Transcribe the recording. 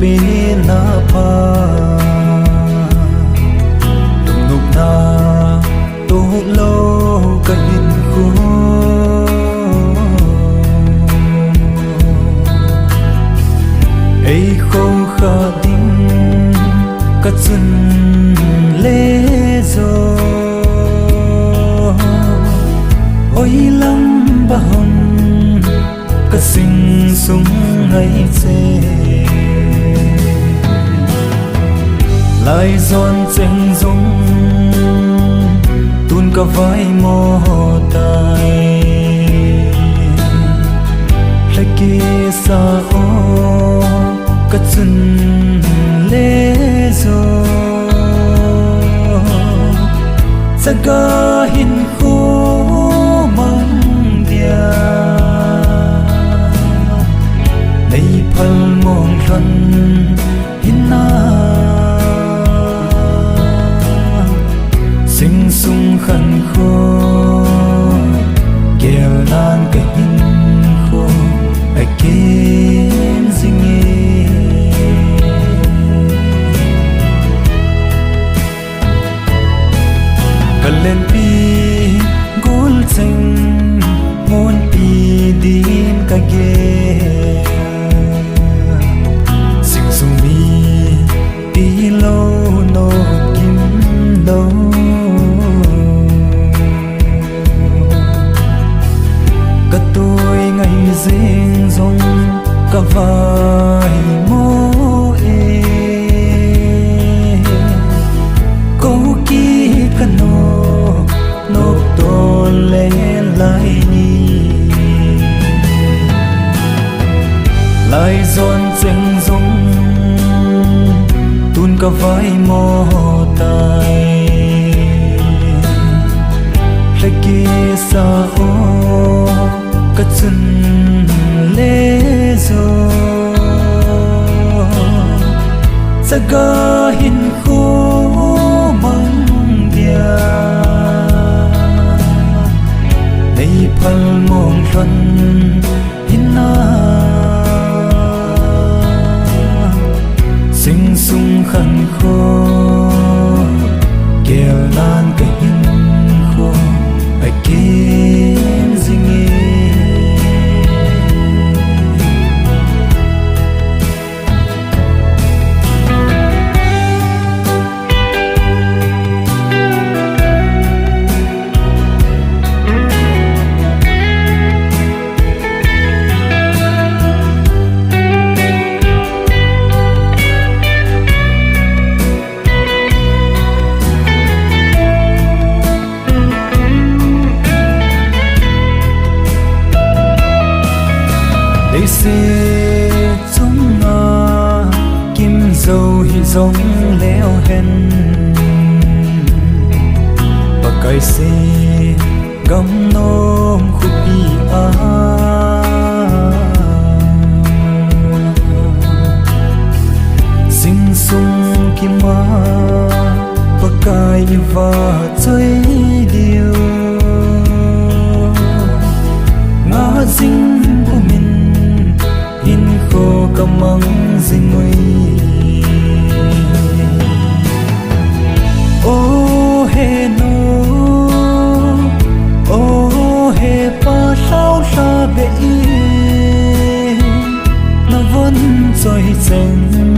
pe na pa nục na tu lo ka hin khu ei khô kha ding ka chun le zo oi lam ba hom ka sing sung hai che lai zon cheng zong tun ka vai mo tai laki sa o ka chun le zo saga hin khu mang dia nei phal mong ran hin na sing sung khan kho kel nan ka hin kho again singing kalen pi gol cheng mon pi din ka ge sing sung mi pi lo no kim lo ka tôi ngày riêng rong ka vai mo e ko ki ka no nok to le lai ni lai zon cheng rong tun ka vai mo tai laki sa o ka chun le zo saga hin khu mang dia nei phal mong ran hin na sing sung khan kho kel nan ka hin kho again singing để xe chúng na kim dâu hi giống leo hen và cây xe gấm nôm khúc đi a sing sung kim ma và cây và chơi điều ngã dinh của mình hin khô ka mang ding ngui o he no o he pa sao sa be na von choi cheng